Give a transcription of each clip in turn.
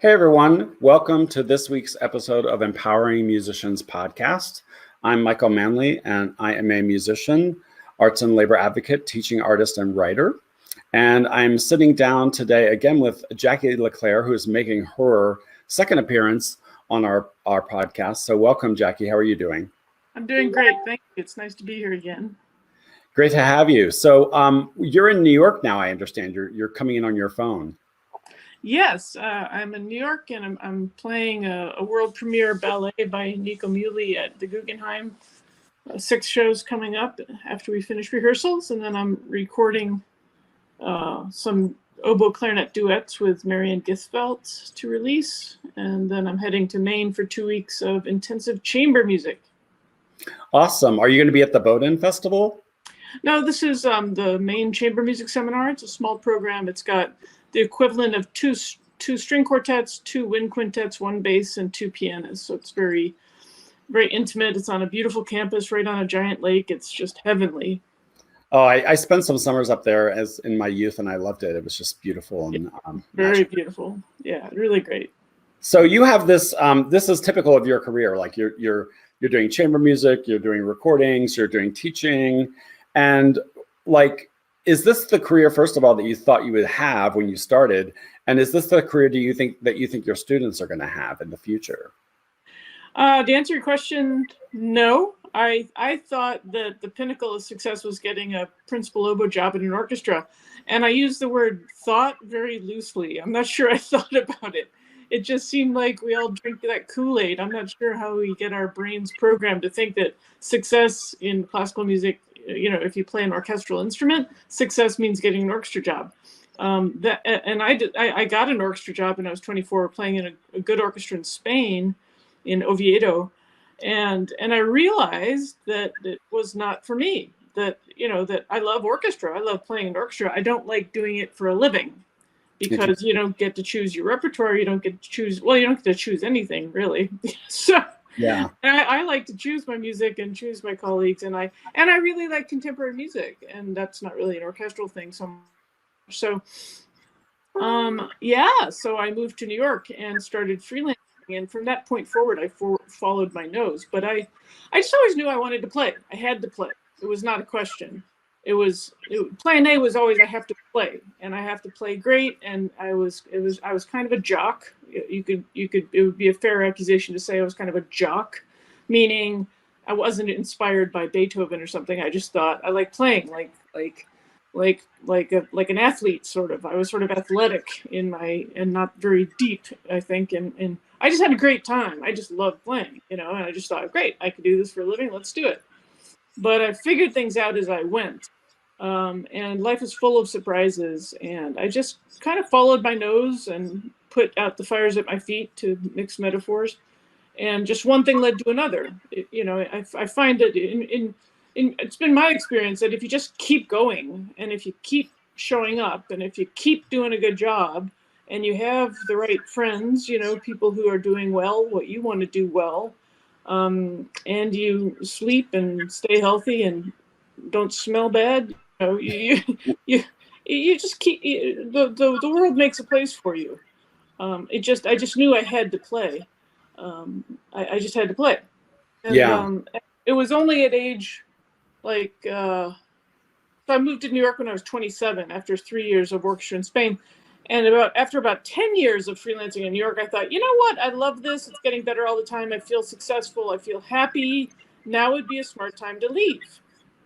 Hey everyone, welcome to this week's episode of Empowering Musicians podcast. I'm Michael Manley and I am a musician, arts and labor advocate, teaching artist and writer. And I'm sitting down today again with Jacqueline LeClair, who is making her second appearance on our podcast. So welcome, Jackie. How are you doing? I'm doing great. Thank you. It's nice to be here again. Great to have you. So you're in New York now, I understand. You're coming in on your phone. Yes, I'm in New York and I'm playing a world premiere ballet by Nico Muhly at the Guggenheim. 6 shows coming up after we finish rehearsals, and then I'm recording some oboe clarinet duets with Marianne Githfelt to release, and then I'm heading to Maine for 2 weeks of intensive chamber music. Awesome. Are you going to be at the Bowdoin Festival? No, this is the Maine Chamber Music Seminar. It's a small program. It's got the equivalent of two string quartets, 2 wind quintets, 1 bass, and 2 pianists. So it's very, very intimate. It's on a beautiful campus right on a giant lake. It's just heavenly. Oh, I spent some summers up there as in my youth, and I loved it. It was just beautiful and very beautiful. Yeah, really great. So you have this. This is typical of your career. Like you're doing chamber music, you're doing recordings, you're doing teaching, and like. Is this the career, first of all, that you thought you would have when you started? And is this the career you think your students are going to have in the future? To answer your question, no. I thought that the pinnacle of success was getting a principal oboe job in an orchestra. And I use the word thought very loosely. I'm not sure I thought about it. It just seemed like we all drink that Kool-Aid. I'm not sure how we get our brains programmed to think that success in classical music, if you play an orchestral instrument, success means getting an orchestra job. I got an orchestra job when I was 24, playing in a good orchestra in Spain, in Oviedo, and I realized that it was not for me. That I love orchestra. I love playing in orchestra. I don't like doing it for a living, because you don't get to choose your repertoire. You don't get to choose. Well, you don't get to choose anything really. So. Yeah, I like to choose my music and choose my colleagues, and I really like contemporary music, and that's not really an orchestral thing so much. So, so I moved to New York and started freelancing, and from that point forward, I followed my nose. But I just always knew I wanted to play. I had to play. It was not a question. Plan A was always I have to play, and I have to play great. And I was kind of a jock. It would be a fair accusation to say I was kind of a jock, meaning I wasn't inspired by Beethoven or something. I just thought I like playing like an athlete sort of. I was sort of athletic and not very deep, I think, and I just had a great time. I just loved playing, and I just thought, great, I could do this for a living. Let's do it. But I figured things out as I went. And life is full of surprises, and I just kind of followed my nose and put out the fires at my feet, to mix metaphors, and just one thing led to another. I find that it's been my experience that if you just keep going, and if you keep showing up, and if you keep doing a good job, and you have the right friends, people who are doing well what you want to do well, and you sleep and stay healthy and don't smell bad, you just keep, the world makes a place for you. I just knew I had to play. I just had to play. And, it was only at age so I moved to New York when I was 27 after 3 years of orchestra in Spain. And after about 10 years of freelancing in New York, I thought, you know what? I love this. It's getting better all the time. I feel successful. I feel happy. Now would be a smart time to leave.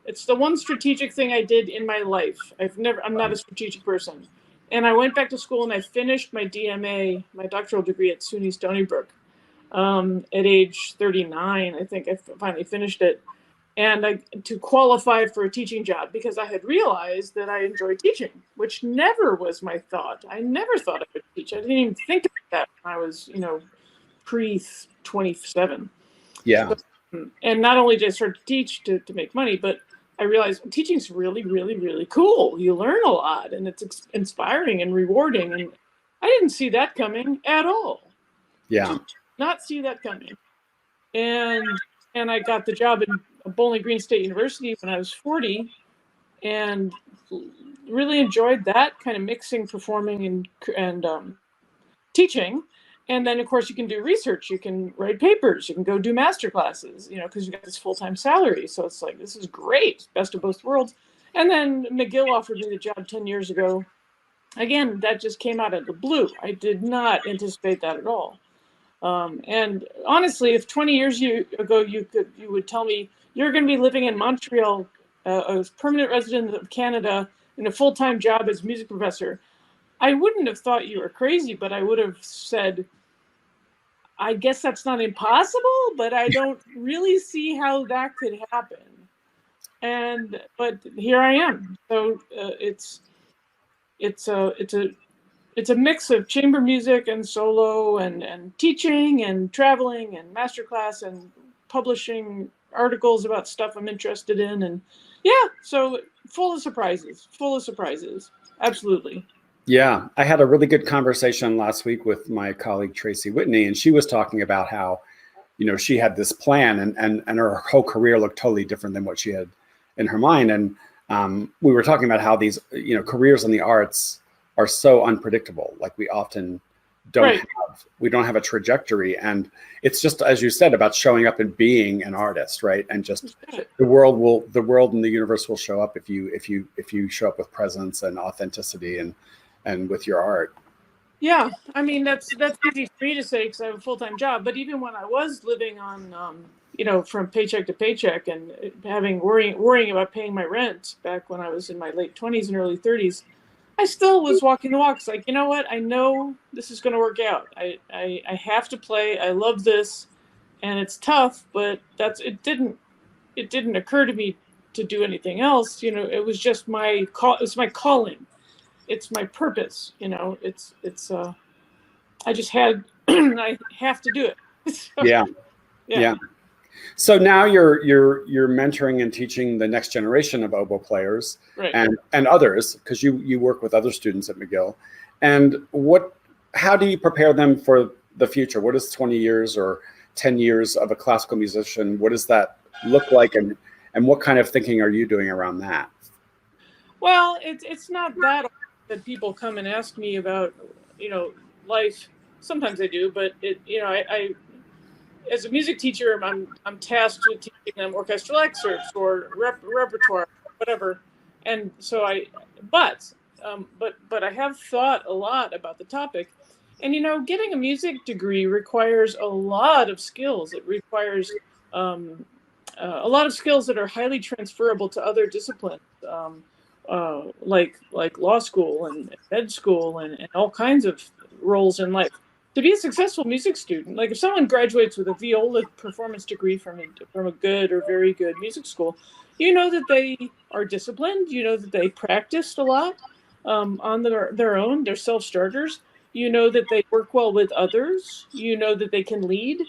It's the one strategic thing I did in my life. I'm not a strategic person. And I went back to school and I finished my DMA, my doctoral degree at SUNY Stony Brook, at age 39. I think I finally finished it. And to qualify for a teaching job, because I had realized that I enjoyed teaching, which never was my thought. I never thought I would teach. I didn't even think about that when I was, pre-27. Yeah. So, and not only did I start to teach to make money, but I realized teaching's really, really, really cool. You learn a lot, and it's inspiring and rewarding. And I didn't see that coming at all. Yeah. Did not see that coming. And I got the job in Bowling Green State University when I was 40, and really enjoyed that kind of mixing performing and teaching. And then, of course, you can do research. You can write papers. You can go do master classes, because you got this full-time salary. So it's like, this is great, best of both worlds. And then McGill offered me the job 10 years ago. Again, that just came out of the blue. I did not anticipate that at all. And honestly, if 20 years ago you would tell me you're going to be living in Montreal, a permanent resident of Canada, in a full-time job as music professor, I wouldn't have thought you were crazy, but I would have said, I guess that's not impossible, but I don't really see how that could happen. But here I am. So it's a mix of chamber music and solo and teaching and traveling and masterclass and publishing articles about stuff I'm interested in. And so full of surprises, Absolutely. Yeah, I had a really good conversation last week with my colleague Tracy Whitney, and she was talking about how, she had this plan and her whole career looked totally different than what she had in her mind. And we were talking about how these, careers in the arts are so unpredictable. Like we often don't have a trajectory, and it's just, as you said, about showing up and being an artist, right? And just the world and the universe will show up if you show up with presence and authenticity and with your art. Yeah, I mean that's easy for me to say because I have a full-time job. But even when I was living on, from paycheck to paycheck and worrying about paying my rent back when I was in my late 20s and early 30s, I still was walking the walks. Like, you know what? I know this is going to work out. I have to play. I love this, and it's tough, but it didn't occur to me to do anything else. It was just my call. It's my calling. It's my purpose. I just had, I have to do it. So, yeah. So now you're mentoring and teaching the next generation of oboe players, right, and others, because you work with other students at McGill. And how do you prepare them for the future? What is 20 years or 10 years of a classical musician? What does that look like, and what kind of thinking are you doing around that? Well, it's not that people come and ask me about, life. Sometimes I do, but I as a music teacher, I'm tasked with teaching them orchestral excerpts or repertoire, whatever. And so but I have thought a lot about the topic. And getting a music degree requires a lot of skills. It requires a lot of skills that are highly transferable to other disciplines, like law school and med school and all kinds of roles in life. To be a successful music student, like if someone graduates with a viola performance degree from a good or very good music school, that they are disciplined. That they practiced a lot on their own. They're self-starters. That they work well with others. That they can lead.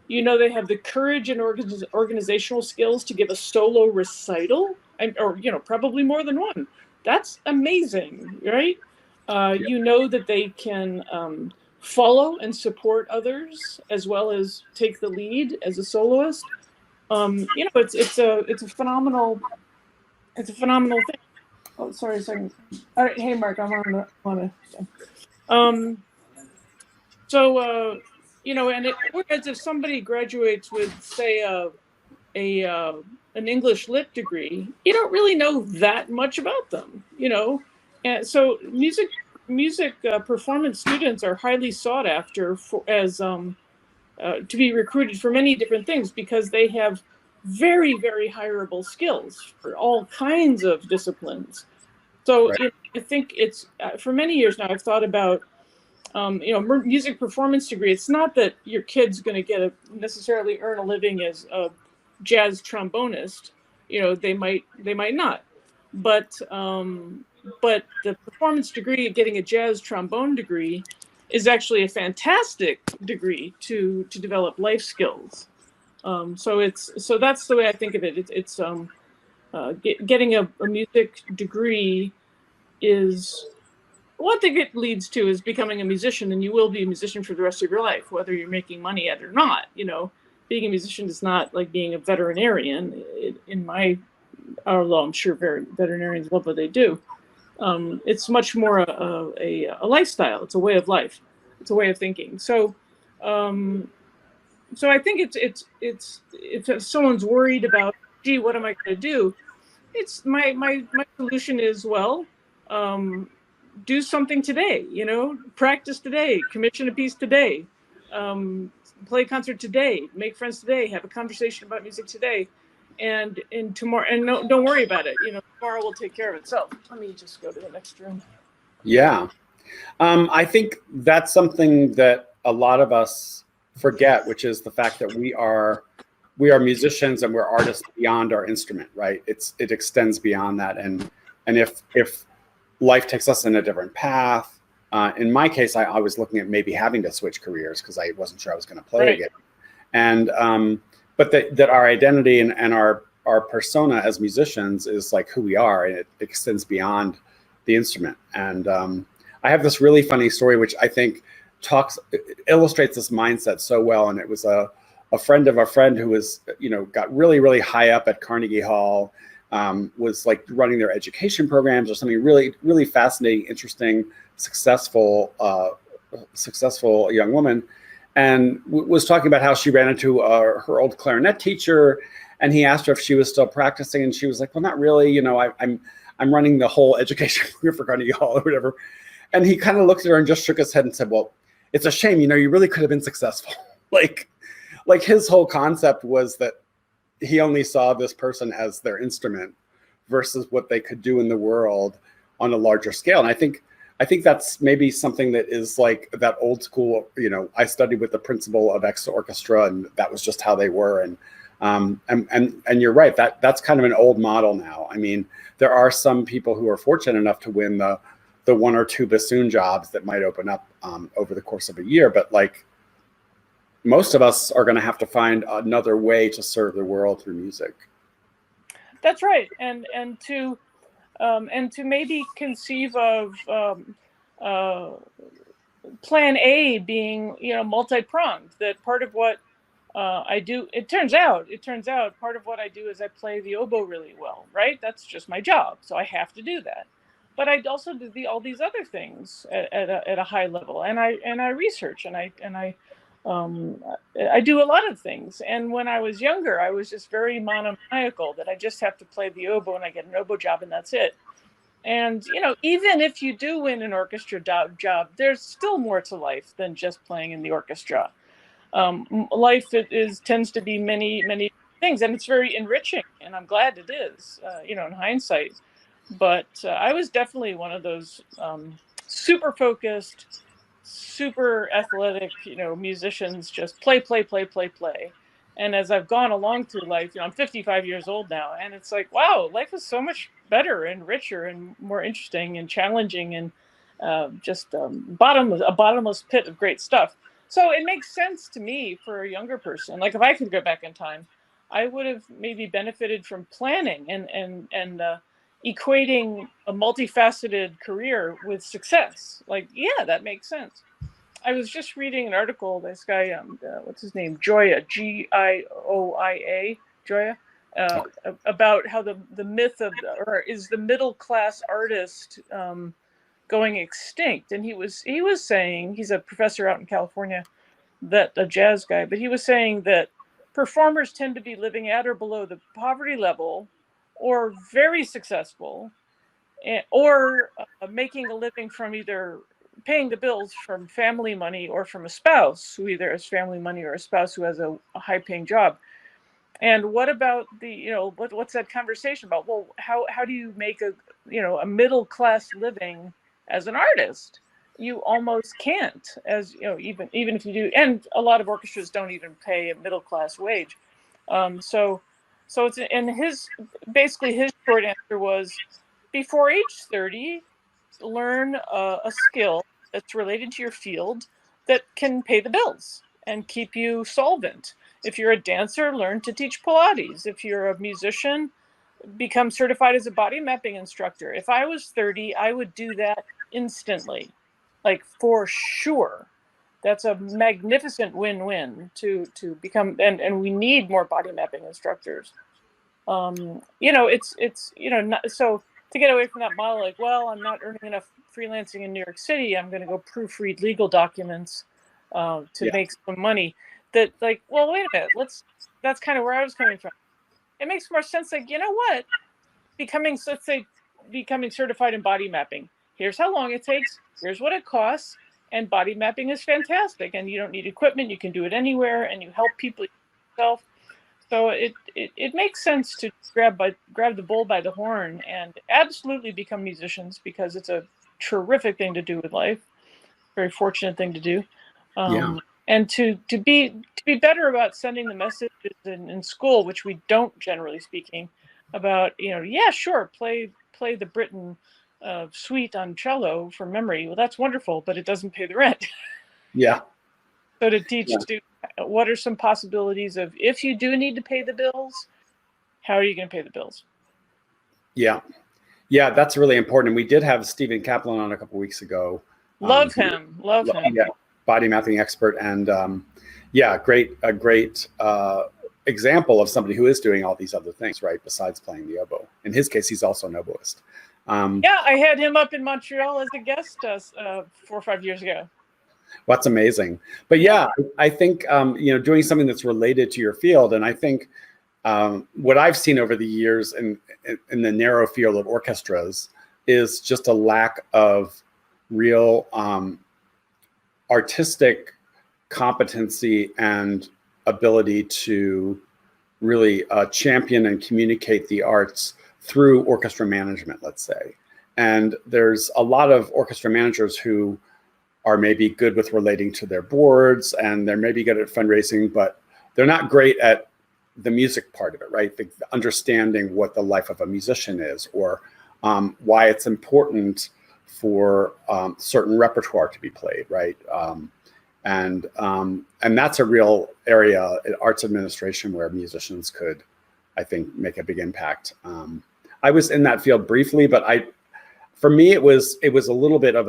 They have the courage and organizational skills to give a solo recital, or probably more than one. That's amazing, right? That they can follow and support others as well as take the lead as a soloist. It's a phenomenal thing. Oh, sorry a second. All right, hey Mark, I'm on a. And whereas if somebody graduates with, say, an English lit degree, you don't really know that much about them, and so music performance students are highly sought after to be recruited for many different things because they have very, very hireable skills for all kinds of disciplines. So I think it's for many years now I've thought about music performance degree. It's not that your kid's going to necessarily earn a living as a jazz trombonist. They might not, but the performance degree, getting a jazz trombone degree, is actually a fantastic degree to develop life skills. So that's the way I think of it. It's getting a music degree is one thing it leads to is becoming a musician, and you will be a musician for the rest of your life, whether you're making money at it or not. Being a musician is not like being a veterinarian. Although I'm sure veterinarians love what they do. It's much more a lifestyle. It's a way of life. It's a way of thinking. So So I think it's if someone's worried about, gee, what am I going to do? It's my solution is, well, do something today, practice today, commission a piece today, play a concert today, make friends today, have a conversation about music today, and tomorrow, and no, don't worry about it. Tomorrow will take care of itself. Let me just go to the next room. Yeah. I think that's something that a lot of us forget, which is the fact that we are musicians and we're artists beyond our instrument, right? It extends beyond that. And if life takes us in a different path, in my case, I was looking at maybe having to switch careers because I wasn't sure I was going to play Right. again. And but that our identity and our persona as musicians is like who we are, and it extends beyond the instrument. And I have this really funny story, which I think illustrates this mindset so well. And it was a friend of a friend who was, got really, really high up at Carnegie Hall, was like running their education programs or something really, really fascinating, interesting, successful young woman. And was talking about how she ran into her old clarinet teacher, and he asked her if she was still practicing, and she was like, "Well, not really. I'm running the whole education career for Carnegie Hall or whatever." And he kind of looked at her and just shook his head and said, "Well, it's a shame. You really could have been successful." like his whole concept was that he only saw this person as their instrument versus what they could do in the world on a larger scale. And I think that's maybe something that is like that old school, I studied with the principal of X Orchestra, and that was just how they were. And you're right, that's kind of an old model now. I mean, there are some people who are fortunate enough to win the one or two bassoon jobs that might open up over the course of a year, but like most of us are going to have to find another way to serve the world through music. That's right, and to maybe conceive of plan A being multi-pronged. That part of what I do, it turns out part of what I do is I play the oboe really well, right? That's just my job, so I have to do that. But I also do all these other things at a high level, and I research, and I do a lot of things. And when I was younger, I was just very monomaniacal that I just have to play the oboe and I get an oboe job and that's it. And even if you do win an orchestra job, there's still more to life than just playing in the orchestra. Life tends to be many things, and it's very enriching, and I'm glad it is, in hindsight. But I was definitely one of those super focused, super athletic, musicians, just play. And as I've gone along through life, I'm 55 years old now, and it's like, wow, life is so much better and richer and more interesting and challenging, and just a bottomless pit of great stuff. So it makes sense to me for a younger person. Like if I could go back in time, I would have maybe benefited from planning and equating a multifaceted career with success. Like, yeah, that makes sense. I was just reading an article. This guy, what's his name, Gioia, Gioia, Gioia, about how the myth of, or is the middle class artist going extinct? And he was saying, he's a professor out in California, that a jazz guy, but he was saying that performers tend to be living at or below the poverty level, or very successful, or making a living from either paying the bills from family money or from a spouse who either has family money or a spouse who has a high paying job. And what about the, what's that conversation about? Well, how do you make a middle class living as an artist? You almost can't, as even if you do, and a lot of orchestras don't even pay a middle class wage. So it's, and basically his short answer was, before age 30, learn a skill that's related to your field that can pay the bills and keep you solvent. If you're a dancer, learn to teach Pilates. If you're a musician, become certified as a body mapping instructor. If I was 30, I would do that instantly, like for sure. That's a magnificent win-win to become, and we need more body mapping instructors. It's so to get away from that model, like, well, I'm not earning enough freelancing in New York City, I'm going to go proofread legal documents. to make some money. That like, well, wait a minute, that's kind of where I was coming from. It makes more sense, like, you know what, let's say becoming certified in body mapping. Here's how long it takes, here's what it costs, and body mapping is fantastic, and you don't need equipment, you can do it anywhere, and you help people yourself. So it makes sense to grab the bull by the horn and absolutely become musicians, because it's a terrific thing to do with life, very fortunate thing to do. And to be better about sending the messages in school, which we don't, generally speaking, about, yeah, sure, play the Britten suite on cello from memory. Well, that's wonderful, but it doesn't pay the rent. Yeah. So to teach students, what are some possibilities of, if you do need to pay the bills, how are you going to pay the bills? Yeah, that's really important. We did have Stephen Kaplan on a couple weeks ago. Love him. Yeah, body mapping expert, and a great example of somebody who is doing all these other things, right, besides playing the oboe. In his case, he's also an oboist. I had him up in Montreal as a guest 4 or 5 years ago. That's amazing. But I think doing something that's related to your field, and I think what I've seen over the years in the narrow field of orchestras is just a lack of real artistic competency and ability to really champion and communicate the arts through orchestra management, let's say. And there's a lot of orchestra managers who are maybe good with relating to their boards, and they're maybe good at fundraising, but they're not great at the music part of it, right? The understanding what the life of a musician is, or why it's important for certain repertoire to be played, right? And that's a real area in arts administration where musicians could, I think, make a big impact. I was in that field briefly, but for me, it was a little bit of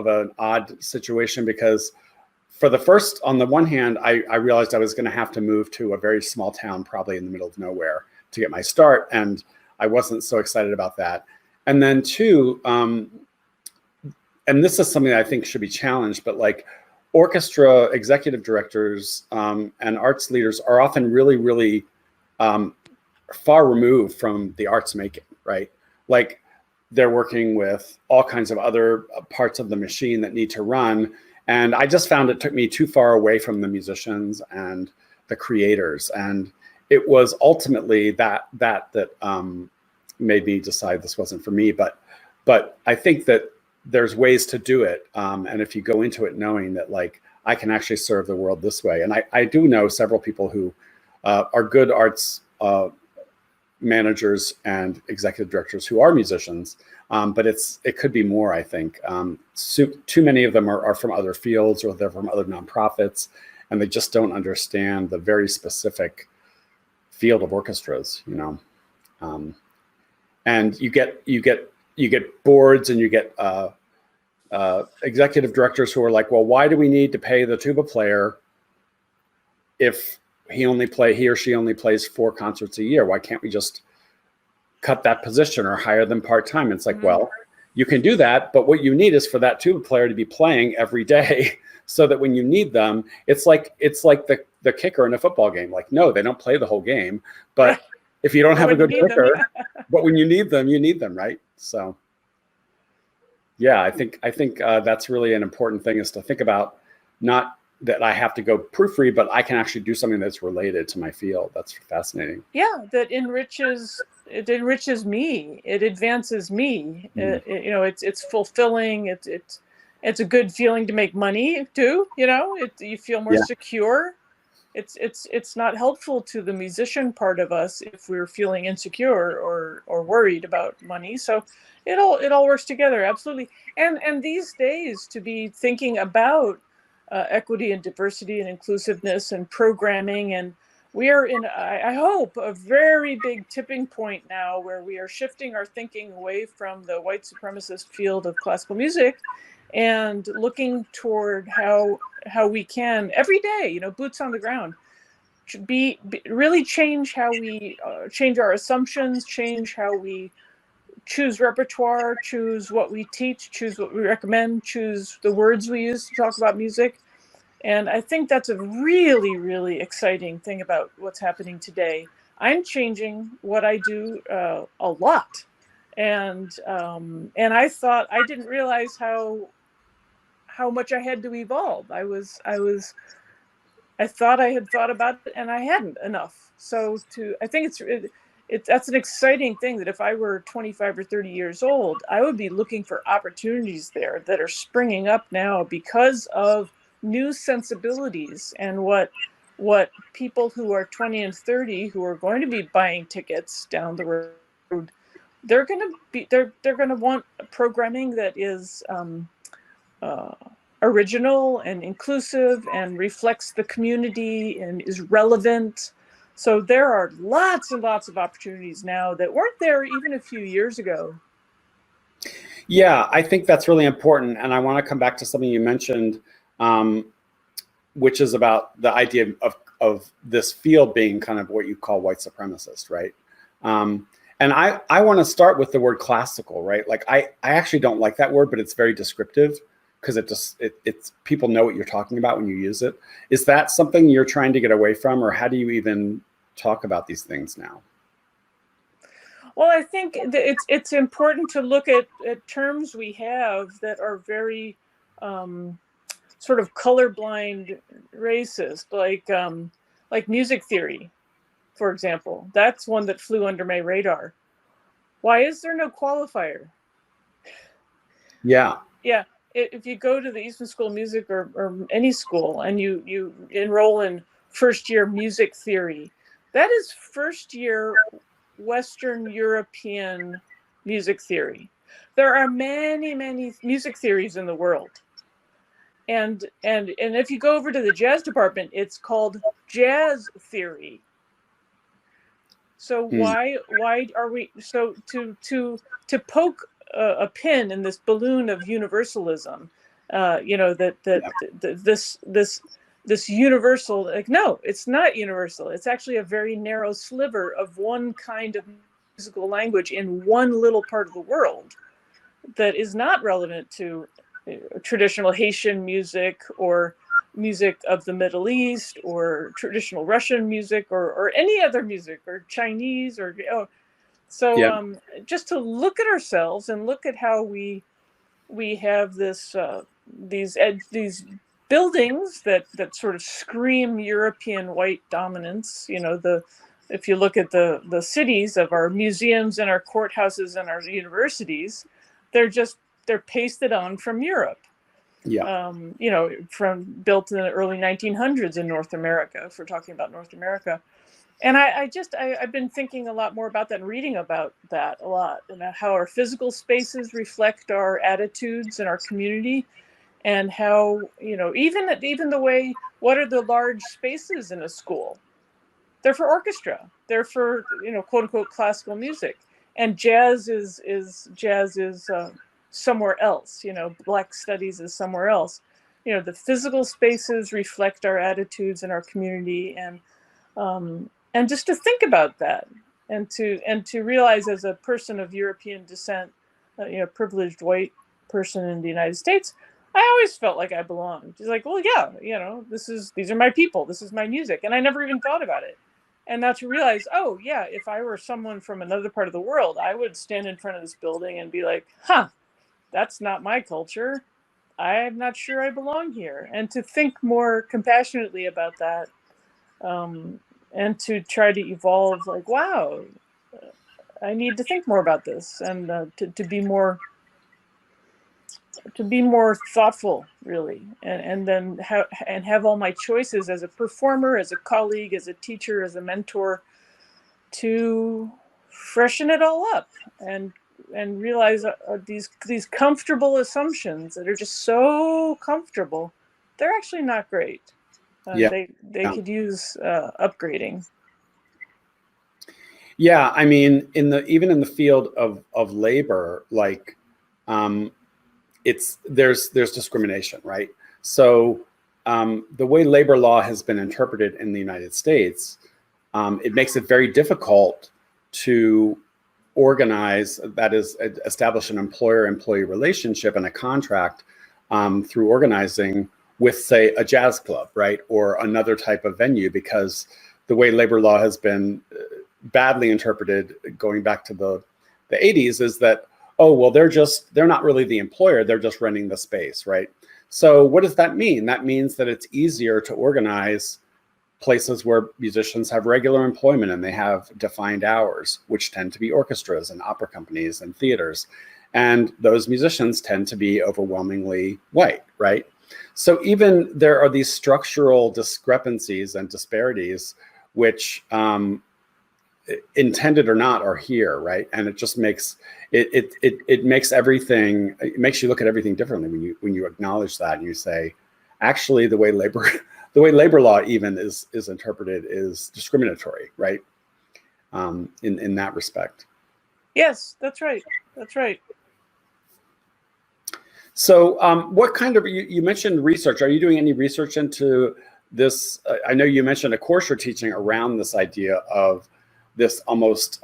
an odd situation, because on the one hand, I realized I was going to have to move to a very small town, probably in the middle of nowhere, to get my start, and I wasn't so excited about that. And then two, and this is something I think should be challenged, but like orchestra executive directors and arts leaders are often really, really far removed from the arts making, right? Like, they're working with all kinds of other parts of the machine that need to run. And I just found it took me too far away from the musicians and the creators. And it was ultimately that made me decide this wasn't for me. But I think that there's ways to do it. And if you go into it knowing that, like, I can actually serve the world this way. And I do know several people who are good arts managers and executive directors who are musicians, but it could be more, I think. Too many of them are from other fields, or they're from other nonprofits, and they just don't understand the very specific field of orchestras, and you get boards, and you get executive directors who are like, well, why do we need to pay the tuba player if he or she only plays 4 concerts a year? Why can't we just cut that position or hire them part-time? It's like, well, you can do that, but what you need is for that tuba player to be playing every day, so that when you need them, it's like the kicker in a football game. Like, no, they don't play the whole game, but if you don't have a good kicker, but when you need them, right? So yeah, I think that's really an important thing, is to think about, not that I have to go proofread, but I can actually do something that's related to my field. That's fascinating. Yeah, that enriches me. It advances me. It's fulfilling. It's a good feeling to make money too. You feel more secure. It's not helpful to the musician part of us if we're feeling insecure or worried about money. So it all works together, absolutely. And these days, to be thinking about equity and diversity and inclusiveness and programming, and we are in, I hope, a very big tipping point now, where we are shifting our thinking away from the white supremacist field of classical music and looking toward how we can every day, boots on the ground, really change how we change our assumptions, change how we choose repertoire, choose what we teach, choose what we recommend, choose the words we use to talk about music, And I think that's a really, really exciting thing about what's happening today. I'm changing what I do a lot, and I thought I didn't realize how much I had to evolve. I thought I had thought about it, and I hadn't enough. So I think that's an exciting thing, that if I were 25 or 30 years old, I would be looking for opportunities there that are springing up now because of new sensibilities, and what people who are 20 and 30 who are going to be buying tickets down the road, they're going to want programming that is uh, original and inclusive and reflects the community and is relevant. So there are lots and lots of opportunities now that weren't there even a few years ago. Yeah, I think that's really important. And I want to come back to something you mentioned, which is about the idea of this field being kind of what you call white supremacist, right? And I want to start with the word classical, right? Like I actually don't like that word, but it's very descriptive, because it's people know what you're talking about when you use it. Is that something you're trying to get away from, or how do you even talk about these things now? Well, I think it's important to look at terms we have that are very sort of colorblind racist, like music theory, for example. That's one that flew under my radar. Why is there no qualifier? Yeah. Yeah. If you go to the Eastman School of Music or any school and you enroll in first year music theory, that is first year Western European music theory. There are many, many music theories in the world. And if you go over to the jazz department, it's called jazz theory. So why are we so to poke a pin in this balloon of universalism? This universal, like, no, it's not universal. It's actually a very narrow sliver of one kind of musical language in one little part of the world that is not relevant to traditional Haitian music or music of the Middle East or traditional Russian music or any other music or Chinese or just to look at ourselves and look at how we have these buildings that sort of scream European white dominance. If you look at the cities of our museums and our courthouses and our universities, they're pasted on from Europe. Yeah. From built in the early 1900s in North America, if we're talking about North America. And I've been thinking a lot more about that and reading about that a lot, and how our physical spaces reflect our attitudes and our community, and how, even the way, what are the large spaces in a school? They're for orchestra. They're for, quote unquote, classical music. And jazz is somewhere else. Black studies is somewhere else. The physical spaces reflect our attitudes and our community, and just to think about that, and to realize, as a person of European descent, privileged white person in the United States, I always felt like I belonged. It's like, well, yeah, these are my people, this is my music, and I never even thought about it. And now to realize, oh yeah, if I were someone from another part of the world, I would stand in front of this building and be like, that's not my culture. I'm not sure I belong here. And to think more compassionately about that, and to try to evolve, like, wow, I need to think more about this, and to be more thoughtful, really, and then have all my choices as a performer, as a colleague, as a teacher, as a mentor, to freshen it all up and realize these comfortable assumptions that are just so comfortable, they're actually not great. They could use upgrading. Yeah, I mean, even in the field of labor, like, there's discrimination, right? So the way labor law has been interpreted in the United States, it makes it very difficult to organize, that is, establish an employer-employee relationship and a contract through organizing, with, say, a jazz club, right, or another type of venue, because the way labor law has been badly interpreted going back to the 80s is that, oh, well, they're not really the employer, they're just renting the space, right? So what does that mean? That means that it's easier to organize places where musicians have regular employment and they have defined hours, which tend to be orchestras and opera companies and theaters. And those musicians tend to be overwhelmingly white, right? So even there are these structural discrepancies and disparities, which intended or not are here, right? And it just makes it makes everything, it makes you look at everything differently when you acknowledge that and you say, actually, the way labor law even is interpreted is discriminatory, right? In that respect. Yes, that's right. That's right. So what kind of, you mentioned research. Are you doing any research into this? I know you mentioned a course you're teaching around this idea of this almost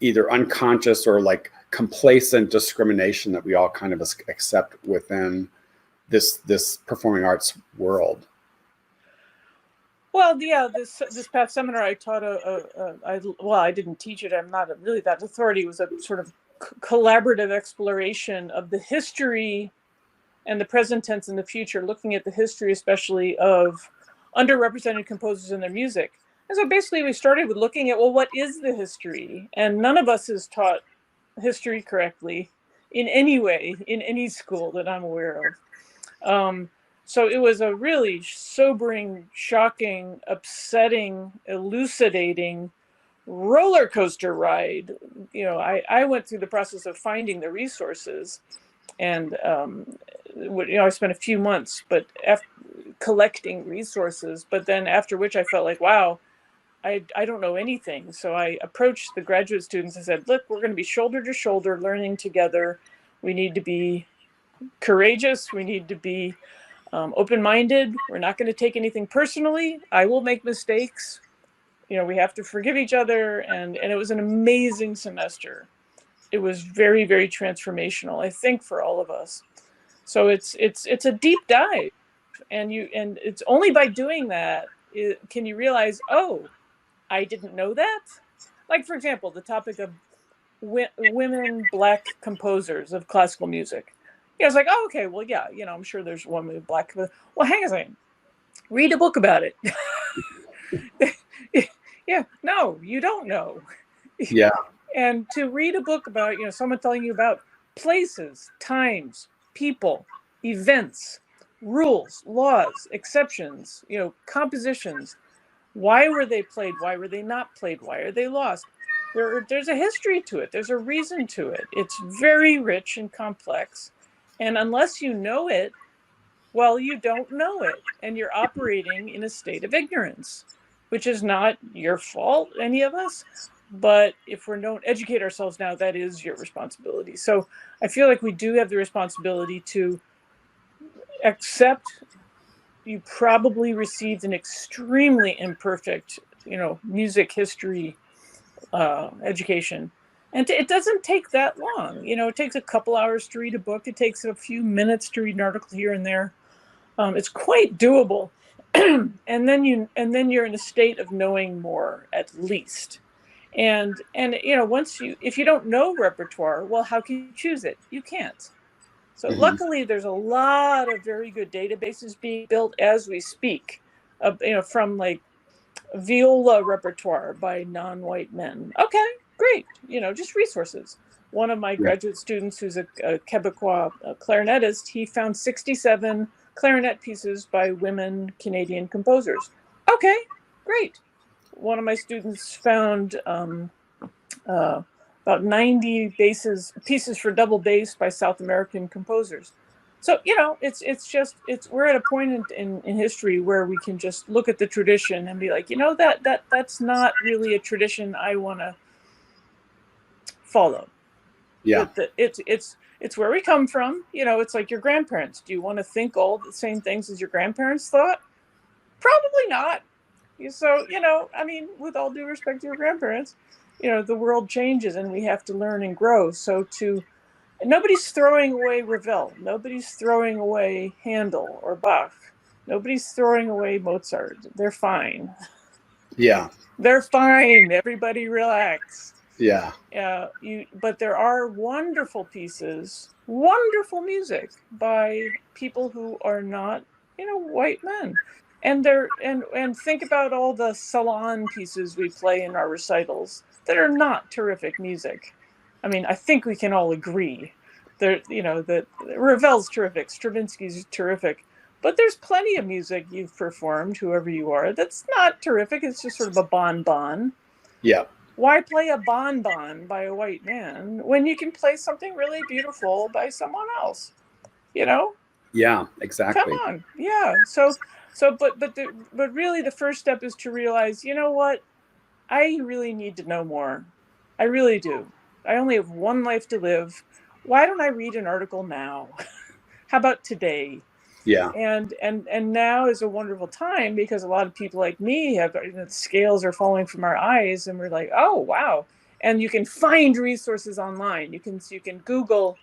either unconscious or like complacent discrimination that we all kind of accept within this performing arts world. Well, yeah, this past seminar I taught I didn't teach it. I'm not really that authority. It was a sort of collaborative exploration of the history and the present tense and the future, looking at the history, especially of underrepresented composers in their music. And so basically we started with looking at, well, what is the history? And none of us is taught history correctly in any way, in any school that I'm aware of. So it was a really sobering, shocking, upsetting, elucidating roller coaster ride. You know, I went through the process of finding the resources, and I spent a few months, but collecting resources. But then after which I felt like, wow, I don't know anything. So I approached the graduate students and said, look, we're going to be shoulder to shoulder learning together. We need to be courageous. We need to be open-minded. We're not going to take anything personally. I will make mistakes. You know, we have to forgive each other. And it was an amazing semester. It was very, very transformational, I think, for all of us. So it's a deep dive. And it's only by doing that can you realize, oh, I didn't know that. Like, for example, the topic of women Black composers of classical music. Yeah, I was like, oh, okay, well, yeah, I'm sure there's one with Black. Well, hang on a second. Read a book about it. Yeah, no, you don't know. Yeah. And to read a book about, someone telling you about places, times, people, events, rules, laws, exceptions, compositions. Why were they played? Why were they not played? Why are they lost? There's a history to it. There's a reason to it. It's very rich and complex. And unless you know it, well, you don't know it. And you're operating in a state of ignorance, which is not your fault, any of us. But if we don't educate ourselves now, that is your responsibility. So I feel like we do have the responsibility to accept you probably received an extremely imperfect, music history education. And it doesn't take that long. It takes a couple hours to read a book. It takes a few minutes to read an article here and there. It's quite doable. and then you're in a state of knowing more, at least. And if you don't know repertoire, well, how can you choose it? You can't. So luckily, there's a lot of very good databases being built as we speak, from like viola repertoire by non-white men. Okay, great. Just resources. One of my graduate students, who's a Quebecois clarinetist, he found 67 clarinet pieces by women Canadian composers. Okay, great. One of my students found about 90 pieces for double bass by South American composers. So, we're at a point in history where we can just look at the tradition and be like, that's not really a tradition I want to follow. Yeah. It's where we come from. It's like your grandparents. Do you want to think all the same things as your grandparents thought? Probably not. So, with all due respect to your grandparents, the world changes and we have to learn and grow. So to nobody's throwing away Ravel. Nobody's throwing away Handel or Bach. Nobody's throwing away Mozart. They're fine. Yeah. They're fine. Everybody relax. Yeah. But there are wonderful pieces, wonderful music by people who are not, white men. And think about all the salon pieces we play in our recitals that are not terrific music. I mean, I think we can all agree that Ravel's terrific, Stravinsky's terrific, but there's plenty of music you've performed, whoever you are, that's not terrific. It's just sort of a bonbon. Yeah. Why play a bonbon by a white man when you can play something really beautiful by someone else? Yeah, exactly. Come on. Yeah. But really the first step is to realize, you know what? I really need to know more. I really do. I only have one life to live. Why don't I read an article now? How about today? Yeah. And now is a wonderful time because a lot of people like me have, the scales are falling from our eyes and we're like, oh, wow. And you can find resources online. You can Google,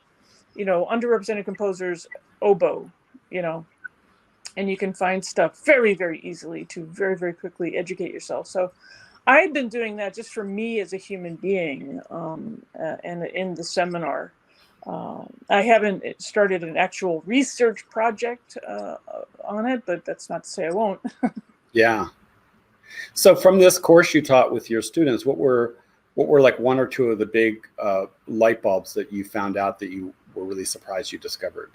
underrepresented composers, oboe, and you can find stuff very, very easily to very, very quickly educate yourself. So I've been doing that just for me as a human being, and in the seminar. I haven't started an actual research project on it, but that's not to say I won't. Yeah. So from this course you taught with your students, what were like one or two of the big light bulbs that you found out that you were really surprised you discovered?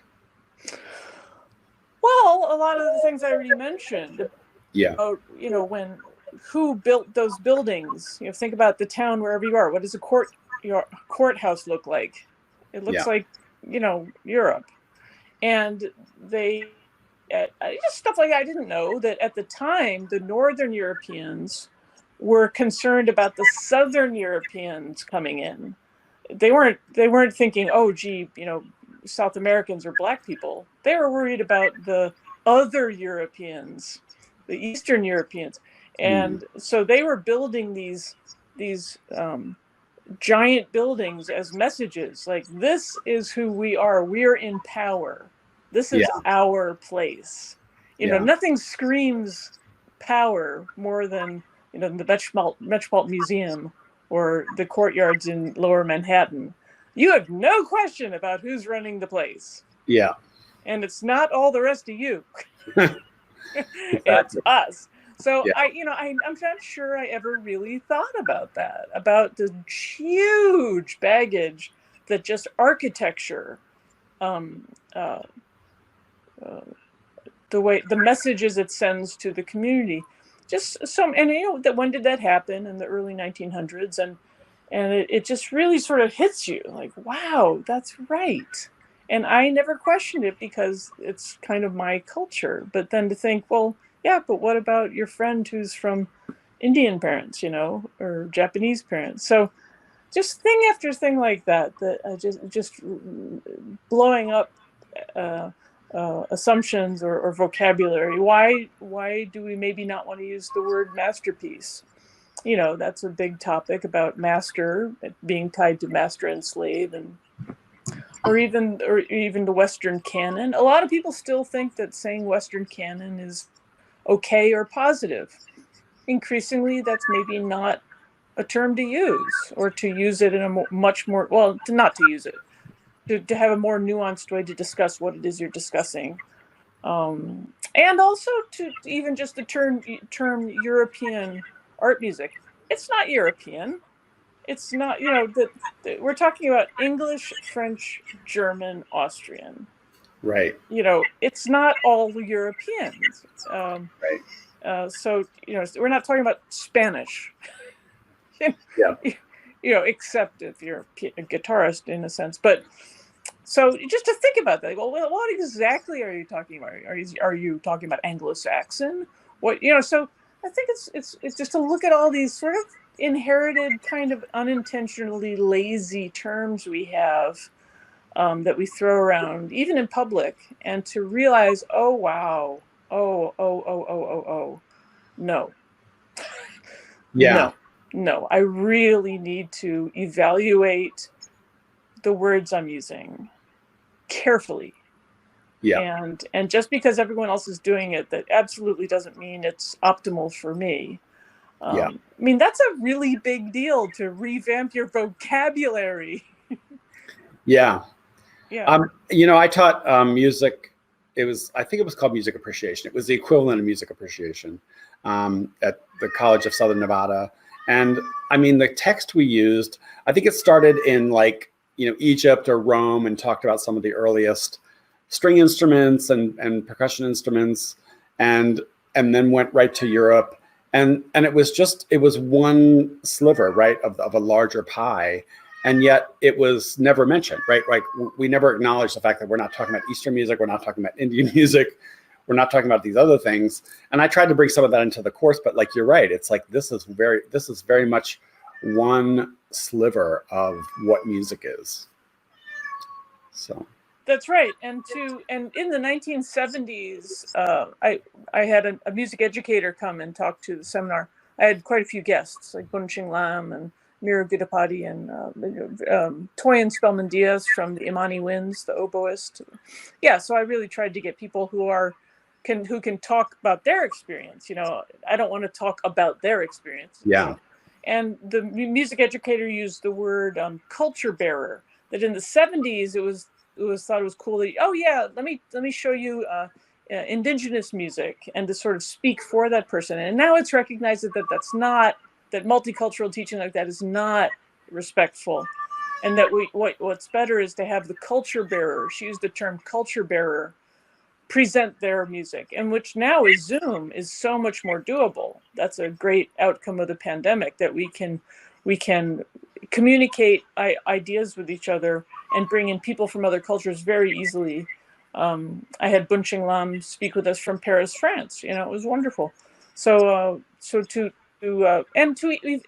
Well, a lot of the things I already mentioned. Yeah. Who built those buildings? Think about the town wherever you are. What does a courthouse look like? It looks like, Europe. And just stuff like that. I didn't know that at the time, the Northern Europeans were concerned about the Southern Europeans coming in. They weren't thinking, oh, gee, South Americans or Black people. They were worried about the other Europeans, the Eastern Europeans. And so they were building these giant buildings as messages, like, this is who we are. We're in power. This is our place. Nothing screams power more than, the Metropolitan Museum or the courtyards in Lower Manhattan. You have no question about who's running the place. Yeah. And it's not all the rest of you. Exactly. It's us. So I'm not sure I ever really thought about that, about the huge baggage that just architecture, the messages it sends to the community, that when did that happen? In the early 1900s, and it just really sort of hits you like, wow, that's right. And I never questioned it because it's kind of my culture. But then to think, well, yeah, but what about your friend who's from Indian parents, or Japanese parents? So just thing after thing like that just blowing up assumptions or vocabulary. Why do we maybe not want to use the word masterpiece? That's a big topic about master being tied to master and slave, or even the Western canon. A lot of people still think that saying Western canon is okay or positive. Increasingly, that's maybe not a term to use, or to use it in a much more, not to use it, to have a more nuanced way to discuss what it is you're discussing. And also to even just the term European art music. It's not European. It's not, we're talking about English, French, German, Austrian. Right. It's not all Europeans. Right. So, we're not talking about Spanish. Yeah. Except if you're a guitarist in a sense. But so just to think about that, well, what exactly are you talking about? Are you talking about Anglo-Saxon? What, so I think it's just to look at all these sort of inherited, kind of unintentionally lazy terms we have, that we throw around even in public, and to realize, oh wow, no. Yeah. No, I really need to evaluate the words I'm using carefully. Yeah. And just because everyone else is doing it, that absolutely doesn't mean it's optimal for me. Yeah. I mean, that's a really big deal to revamp your vocabulary. Yeah. Yeah. I taught music. I think it was called music appreciation. It was the equivalent of music appreciation at the College of Southern Nevada. And I mean, the text we used, I think it started in like, Egypt or Rome, and talked about some of the earliest string instruments and percussion instruments, and then went right to Europe. And it was one sliver, right, of a larger pie. And yet it was never mentioned, right? Like we never acknowledged the fact that we're not talking about Eastern music, we're not talking about Indian music, we're not talking about these other things. And I tried to bring some of that into the course, but like you're right, it's like this is very much one sliver of what music is. So That's right. And in the 1970s, I had a music educator come and talk to the seminar. I had quite a few guests, like Bunching Lam and Mira Gudapati and Toyin Spellman Diaz from the Imani Winds, the oboist. Yeah, so I really tried to get people who can talk about their experience. I don't want to talk about their experience. yeah. And the music educator used the word culture bearer. That in the 70s it was thought it was cool that, oh yeah, let me show you indigenous music, and to sort of speak for that person. And now it's recognized that multicultural teaching like that is not respectful, and that what's better is to have the culture bearer, she used the term culture bearer, present their music, and which now is Zoom is so much more doable. That's a great outcome of the pandemic, that we can communicate ideas with each other and bring in people from other cultures very easily. I had Bunching Lam speak with us from Paris, France. It was wonderful. So to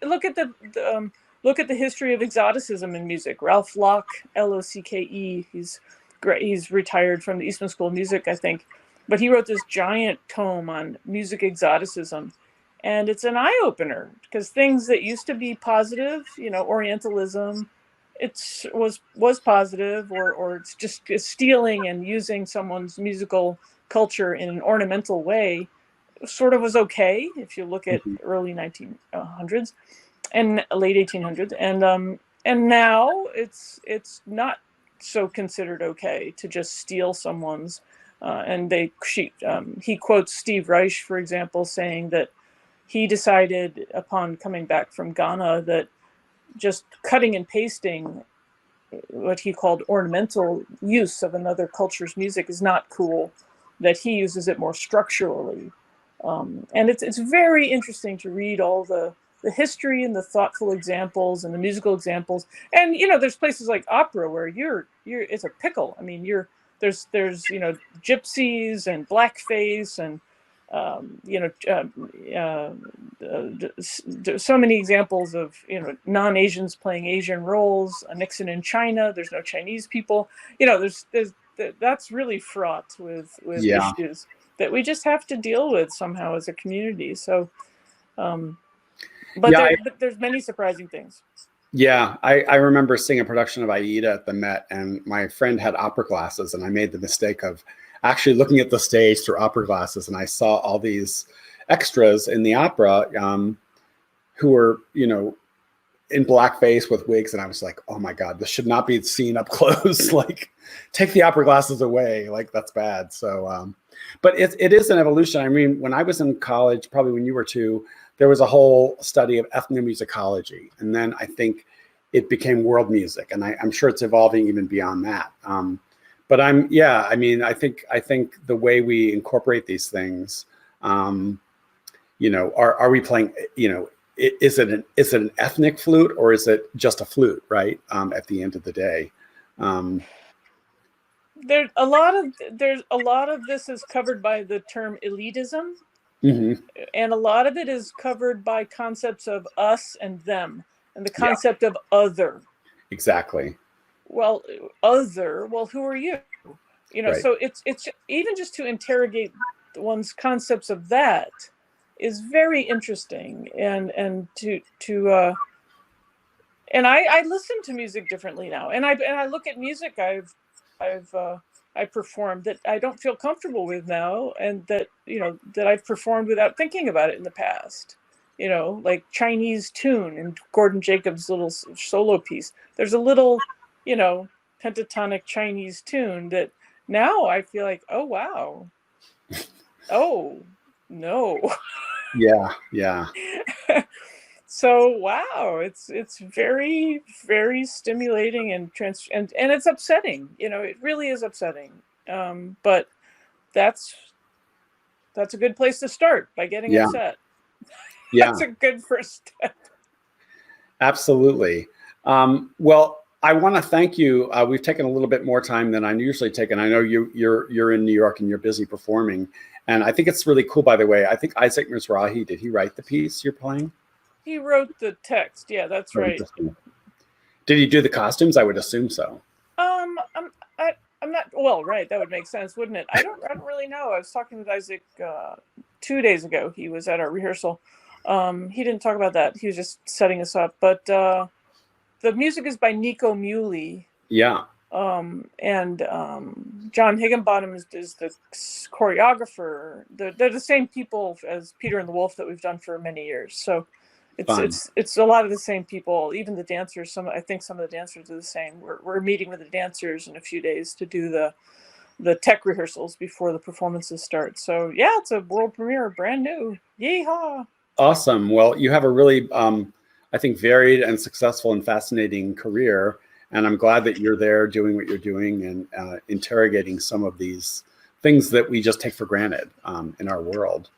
look at the history of exoticism in music. Ralph Locke, Locke, he's great. He's retired from the Eastman School of Music, I think, but he wrote this giant tome on music exoticism. And it's an eye opener, because things that used to be positive, Orientalism, was positive, or it's just stealing and using someone's musical culture in an ornamental way, sort of was okay if you look at early 1900s and late 1800s, and now it's not so considered okay to just steal someone's. He quotes Steve Reich, for example, saying that he decided upon coming back from Ghana that just cutting and pasting what he called ornamental use of another culture's music is not cool, that he uses it more structurally. And it's very interesting to read all the history and the thoughtful examples and the musical examples. And, there's places like opera where it's a pickle. I mean, there's gypsies and blackface and so many examples of non-Asians playing Asian roles. Nixon in China, there's no Chinese people. That's really fraught with Yeah. issues that we just have to deal with somehow as a community. So, but there's many surprising things. Yeah, I remember seeing a production of Aida at the Met, and my friend had opera glasses, and I made the mistake of actually looking at the stage through opera glasses, and I saw all these extras in the opera who were, in blackface with wigs, and I was like, oh my God, this should not be seen up close. Like, take the opera glasses away. Like, that's bad. So, but it is an evolution. I mean, when I was in college, probably when you were too, there was a whole study of ethnomusicology. And then I think it became world music. And I'm sure it's evolving even beyond that. But I think the way we incorporate these things, are we playing, is it an ethnic flute, or is it just a flute, right? At the end of the day. There's a lot of this is covered by the term elitism. Mm-hmm. And a lot of it is covered by concepts of us and them, and the concept of other. Exactly. Well, other. Well, who are you? Right. So it's even just to interrogate one's concepts of that is very interesting, and to And I listen to music differently now, and I look at music I performed that I don't feel comfortable with now, and that that I've performed without thinking about it in the past. Like Chinese tune and Gordon Jacobs' little solo piece. There's a little, pentatonic Chinese tune that now I feel like, oh wow, oh no. Yeah, yeah. So wow, it's very, very stimulating and and it's upsetting. It really is upsetting. But that's a good place to start, by getting Yeah. upset. Yeah. That's a good first step. Absolutely. Well, I want to thank you. We've taken a little bit more time than I usually take, and I know you're in New York and you're busy performing. And I think it's really cool, by the way. I think Isaac Mizrahi, did he write the piece you're playing? He wrote the text. Yeah, that's right. Did he do the costumes? I would assume so. I'm not, well, right. That would make sense, wouldn't it? I don't really know. I was talking with Isaac 2 days ago. He was at our rehearsal. He didn't talk about that. He was just setting us up. But the music is by Nico Muley. Yeah. And John Higginbottom is the choreographer. They're the same people as Peter and the Wolf that we've done for many years. So it's a lot of the same people. Even the dancers. I think some of the dancers are the same. We're meeting with the dancers in a few days to do the tech rehearsals before the performances start. So yeah, it's a world premiere, brand new. Yeehaw! Awesome. Well, you have a really, I think, varied and successful and fascinating career. And I'm glad that you're there doing what you're doing and interrogating some of these things that we just take for granted in our world.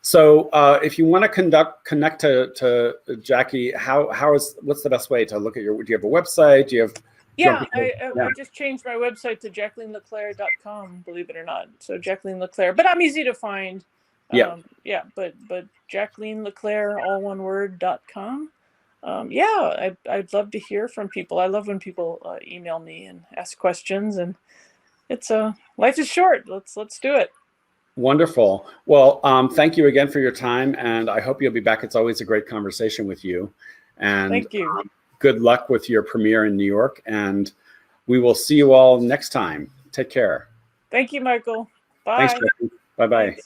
So if you want to connect to Jackie, what's the best way to look at do you have a website? Do you have? I just changed my website to JacquelineLeClair.com, believe it or not. So Jacqueline LeClair, but I'm easy to find. But Jacqueline LeClair, all one word.com. I'd love to hear from people. I love when people email me and ask questions, and it's life is short. Let's do it. Wonderful. Well, thank you again for your time, and I hope you'll be back. It's always a great conversation with you. And thank you. Good luck with your premiere in New York, and we will see you all next time. Take care. Thank you, Michael. Bye. Thanks, Jackie. Bye-bye. Thanks.